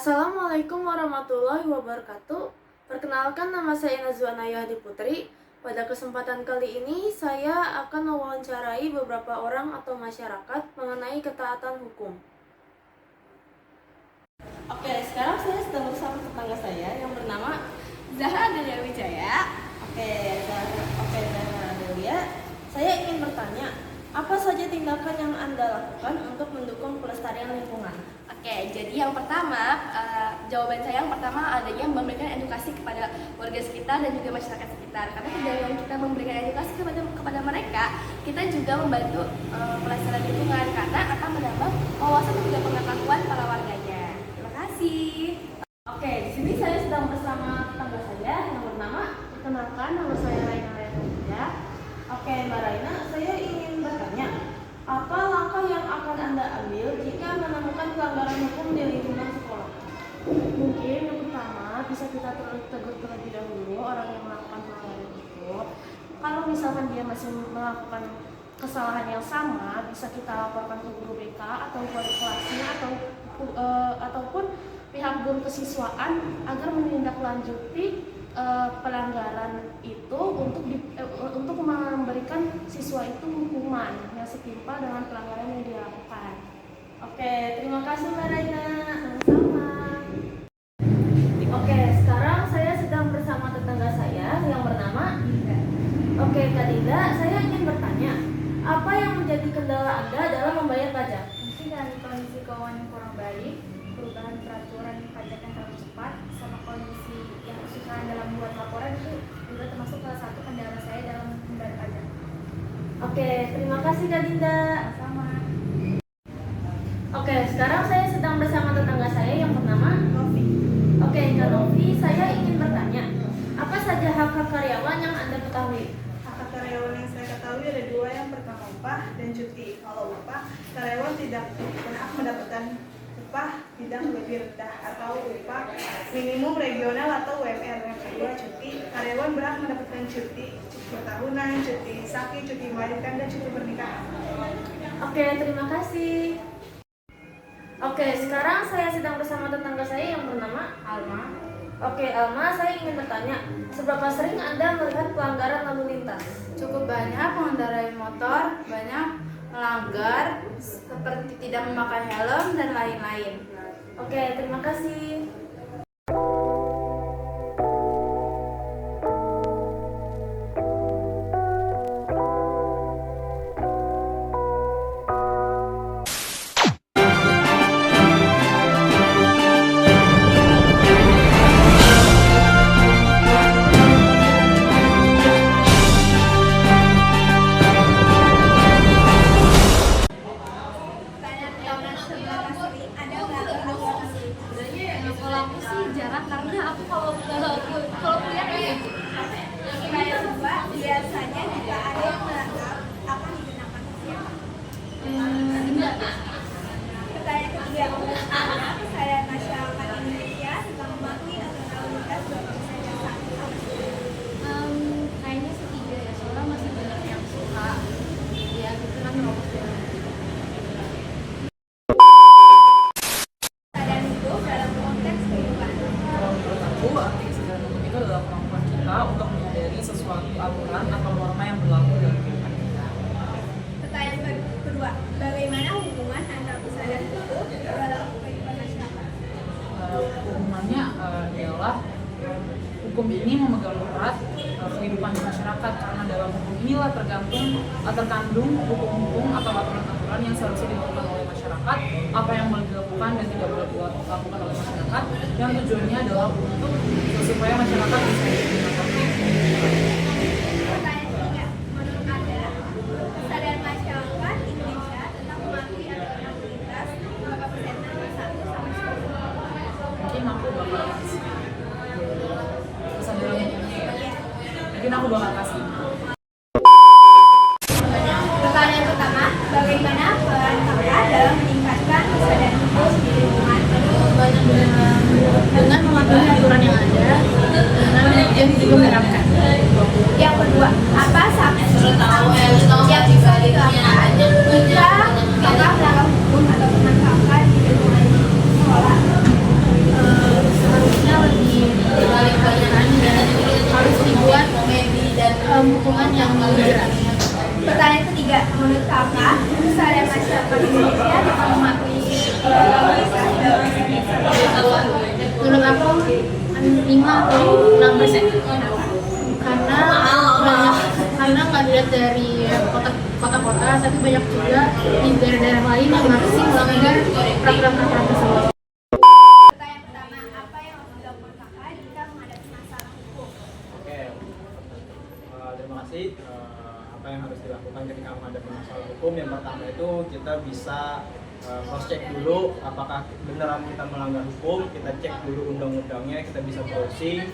Assalamualaikum warahmatullahi wabarakatuh. Perkenalkan, nama saya Nazwa Nayahdi Putri. Pada kesempatan kali ini saya akan mewawancarai beberapa orang atau masyarakat mengenai ketaatan hukum. Oke, sekarang saya sedang bersama tetangga saya yang bernama Zahra Delia Wijaya. Zahra Delia, saya ingin bertanya, apa saja tindakan yang Anda lakukan untuk mendukung pelestarian lingkungan? Oke, jadi yang pertama, jawaban saya yang pertama adanya memberikan edukasi kepada warga sekitar dan juga masyarakat sekitar. Karena dengan kita memberikan edukasi kepada mereka, kita juga membantu pelestarian lingkungan karena akan menambah wawasan dan juga pengetahuan para warganya. Terima kasih. Oke, di sini saya sedang bersama tetangga saya yang bernama, perkenalkan, nama saya Raina Raina. Oke, Mbak Raina, saya ingin bertanya, apa langkah yang akan Anda ambil jika menemukan pelanggaran hukum di lingkungan sekolah? Mungkin yang pertama bisa kita tegur terlebih dahulu orang yang melakukan pelanggaran itu. Kalau misalkan dia masih melakukan kesalahan yang sama, bisa kita laporkan ke guru BK atau wali kelasnya ataupun pihak guru kesiswaan agar menindaklanjuti pelanggaran itu untuk memberikan siswa itu hukuman yang setimpal dengan pelanggaran yang dilakukan. Oke, terima kasih Mbak Raina. Sama-sama. Oke, sekarang saya sedang bersama tetangga saya yang bernama Dinda. Oke, Kak Dinda, saya ingin bertanya, apa yang menjadi kendala Anda dalam membayar pajak? Mungkin dari kondisi keuangan yang kurang baik, perubahan peraturan pajak yang terlalu cepat, sama kondisi yang kesusahan dalam membuat laporan itu juga termasuk salah satu kendala saya dalam membayar pajak. Oke, terima kasih Kak Dinda. Sama. Oke, sekarang saya sedang bersama tetangga saya yang bernama Novi. Oke, Kak Novi, saya ingin bertanya, apa saja hak-hak karyawan yang Anda ketahui? Hak karyawan yang saya ketahui ada dua, yang pertama upah dan cuti. Kalau upah, karyawan tidak berhak mendapatkan upah bidang lebih rendah atau upah minimum regional atau UMR. Yang kedua cuti, karyawan berhak mendapatkan cuti tahunan, cuti sakit, cuti melahirkan, dan cuti pernikahan. Oke, terima kasih. Oke, sekarang saya sedang bersama tetangga saya yang bernama Alma. Oke, Alma, saya ingin bertanya, seberapa sering Anda melihat pelanggaran lalu lintas? Cukup banyak mengendarai motor, banyak melanggar seperti tidak memakai helm dan lain-lain. Oke, terima kasih. Kalau aku sih jarang karena aku kalau kuliah ya Pertanyaan kedua, biasanya jika ada yang melanggar, akan dikenakan siapa? Pertanyaan ketiga, apakah kesadaran masyarakat Indonesia tentang mematuhi aturan lalu lintas dapat disesuaikan kayaknya sih tiga ya, soalnya masih banyak yang suka ya gitu kan robot dan kesadaran itu dalam konteks kehidupan? Menurut aku, arti kesadaran hukum itu adalah kemampuan kita untuk menyadari sesuatu aturan atau norma yang berlaku dalam kehidupan kita. Pertanyaan kedua, bagaimana hubungan antara kesadaran itu dalam kehidupan masyarakat? Hubungannya adalah hukum ini memegang erat kehidupan masyarakat, karena dalam hukum inilah terkandung hukum-hukum atau aturan-aturan yang seharusnya dilakukan oleh masyarakat, apa yang boleh dilakukan dan tidak boleh dilakukan oleh masyarakat, yang tujuannya adalah untuk supaya masyarakat bisa hidup dengan tertib. Pertanyaan ketiga, menurut Anda, kesadaran masyarakat Indonesia tentang mematuhi aturan lalu lintas berapa persen? 1 sampai 10? Mungkin aku bakal kasih kesadaran hukumnya ya. Mungkin aku bakal kasih. Pertanyaan pertama, bagaimana peran KPA dalam meningkatkan kesadaran hukum di lingkungan? Dengan mematuhi aturan yang ada dan juga menerapkan. Yang kedua, apa sanksi yang bisa diterapkan jika kakak melanggar hukum atau penangkapan di lingkungan sekolah? 5 atau 6%. Karena nggak dilihat dari kota-kota, tapi banyak juga di daerah-daerah lain yang masih melanggar peraturan-peraturan tersebut. Pertanyaan pertama, apa yang harus dilakukan kakak jika menghadapi masalah hukum? Oke, terima kasih. Apa yang harus dilakukan ketika menghadapi masalah hukum? Yang pertama itu kita bisa cross check dulu apakah beneran kita melanggar hukum. Kita cek dulu undang-undangnya, kita bisa browsing.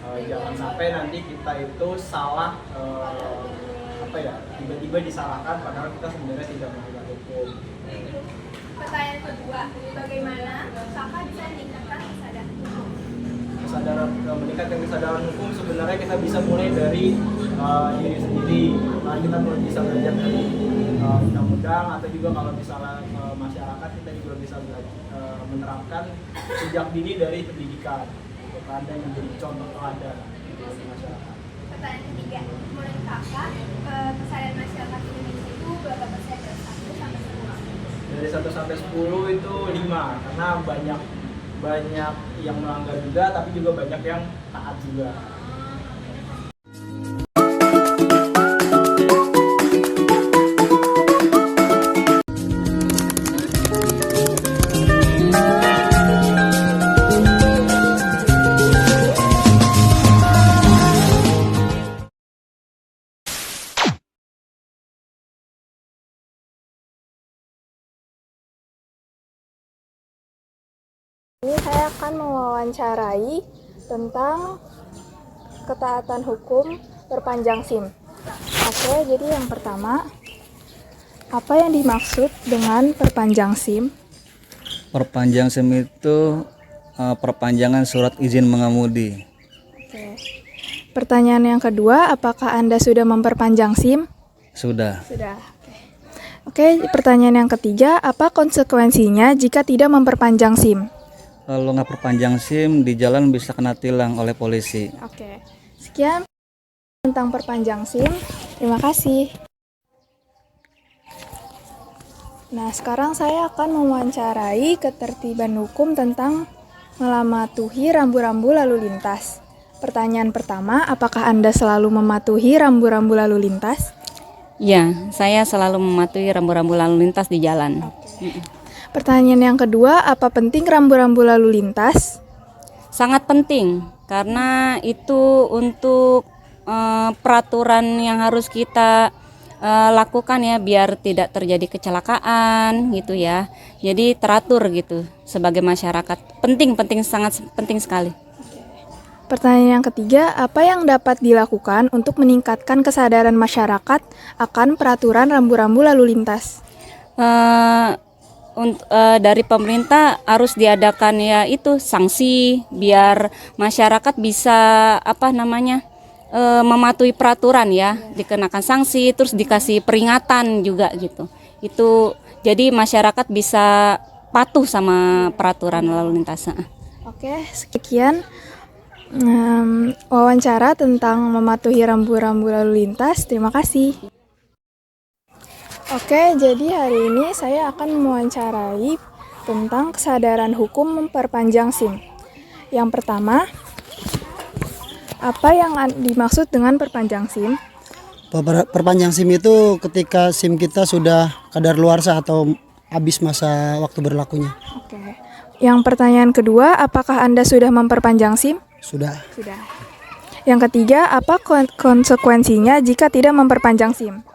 Jangan sampai nanti kita itu salah, tiba-tiba disalahkan padahal kita sebenarnya tidak melanggar hukum. Pertanyaan kedua, bagaimana kakak bisa meningkatkan kesadaran hukum? Meningkatkan kesadaran hukum sebenarnya kita bisa mulai dari diri sendiri. Nah, kita bisa belajar dari undang-undang, atau juga kalau misalnya masyarakat, kita juga bisa menerapkan sejak dini dari pendidikan untuk ada yang menjadi contoh teladan di masyarakat. Pertanyaan ketiga, menurut kakak kesadaran masyarakat Indonesia itu berapa persen dari 1 sampai 10? Dari 1 sampai 10 itu 5, karena banyak yang melanggar juga, tapi juga banyak yang taat juga. Ini saya akan mewawancarai tentang ketaatan hukum perpanjang SIM. Oke, jadi yang pertama, apa yang dimaksud dengan perpanjang SIM? Perpanjang SIM itu perpanjangan surat izin mengemudi. Oke. Pertanyaan yang kedua, apakah Anda sudah memperpanjang SIM? Sudah. Sudah. Oke, pertanyaan yang ketiga, apa konsekuensinya jika tidak memperpanjang SIM? Kalau nggak perpanjang SIM, di jalan bisa kena tilang oleh polisi. Oke, sekian tentang perpanjang SIM. Terima kasih. Nah, sekarang saya akan mewawancarai ketertiban hukum tentang mematuhi rambu-rambu lalu lintas. Pertanyaan pertama, apakah Anda selalu mematuhi rambu-rambu lalu lintas? Ya, saya selalu mematuhi rambu-rambu lalu lintas di jalan. Pertanyaan yang kedua, apa penting rambu-rambu lalu lintas? Sangat penting, karena itu untuk peraturan yang harus kita lakukan ya, biar tidak terjadi kecelakaan gitu ya. Jadi teratur gitu sebagai masyarakat. Penting, sangat penting sekali. Pertanyaan yang ketiga, apa yang dapat dilakukan untuk meningkatkan kesadaran masyarakat akan peraturan rambu-rambu lalu lintas? Dari pemerintah harus diadakan ya itu sanksi biar masyarakat bisa mematuhi peraturan ya, dikenakan sanksi, terus dikasih peringatan juga gitu. Itu jadi masyarakat bisa patuh sama peraturan lalu lintas. Oke, sekian wawancara tentang mematuhi rambu-rambu lalu lintas. Terima kasih. Oke, jadi hari ini saya akan mewawancarai tentang kesadaran hukum memperpanjang SIM. Yang pertama, apa yang dimaksud dengan perpanjang SIM? Perpanjang SIM itu ketika SIM kita sudah kadaluarsa atau habis masa waktu berlakunya. Oke. Yang pertanyaan kedua, apakah Anda sudah memperpanjang SIM? Sudah. Sudah. Yang ketiga, apa konsekuensinya jika tidak memperpanjang SIM?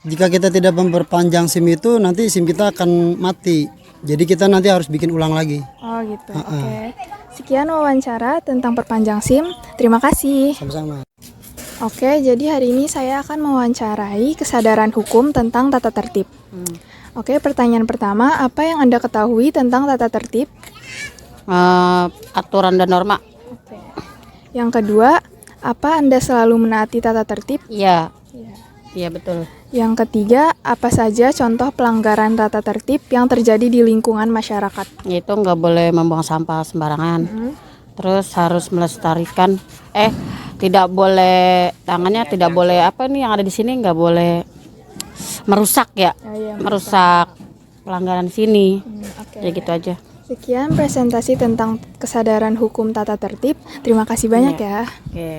Jika kita tidak memperpanjang SIM itu, nanti SIM kita akan mati. Jadi kita nanti harus bikin ulang lagi. Oh gitu, oke. Sekian wawancara tentang perpanjang SIM. Terima kasih. Sama-sama. Oke, jadi hari ini saya akan mewawancarai kesadaran hukum tentang tata tertib. Oke, pertanyaan pertama, apa yang Anda ketahui tentang tata tertib? Aturan dan norma. Oke. Yang kedua, apa Anda selalu menaati tata tertib? Iya. Iya betul. Yang ketiga, apa saja contoh pelanggaran tata tertib yang terjadi di lingkungan masyarakat? Itu nggak boleh membuang sampah sembarangan. Terus harus melestarikan, tidak boleh tangannya tidak boleh yang ada di sini nggak boleh merusak ya, merusak pelanggaran sini. Ya gitu aja. Sekian presentasi tentang kesadaran hukum tata tertib. Terima kasih banyak ya.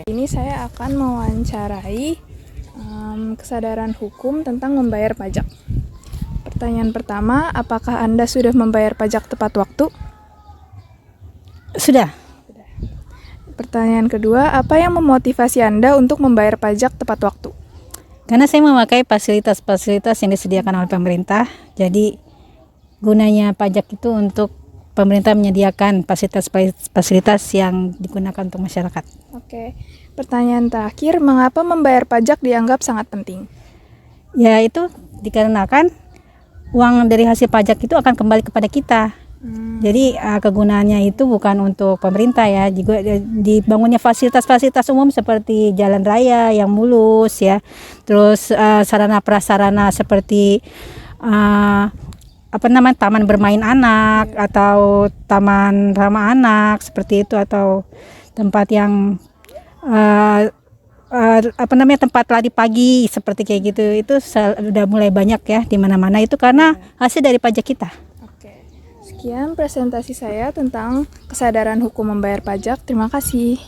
Ini saya akan mewawancarai kesadaran hukum tentang membayar pajak. Pertanyaan pertama, apakah Anda sudah membayar pajak tepat waktu? Sudah. Pertanyaan kedua, apa yang memotivasi Anda untuk membayar pajak tepat waktu? Karena saya memakai fasilitas-fasilitas yang disediakan oleh pemerintah. Jadi gunanya pajak itu untuk pemerintah menyediakan fasilitas yang digunakan untuk masyarakat. Oke. Pertanyaan terakhir, mengapa membayar pajak dianggap sangat penting? Ya itu dikarenakan uang dari hasil pajak itu akan kembali kepada kita. Jadi kegunaannya itu bukan untuk pemerintah ya, juga dibangunnya fasilitas-fasilitas umum seperti jalan raya yang mulus ya, terus sarana prasarana seperti taman bermain anak atau taman ramah anak seperti itu, atau tempat yang tempat lari pagi seperti kayak gitu, itu sudah mulai banyak ya di mana-mana, itu karena hasil dari pajak kita. Sekian presentasi saya tentang kesadaran hukum membayar pajak. Terima kasih.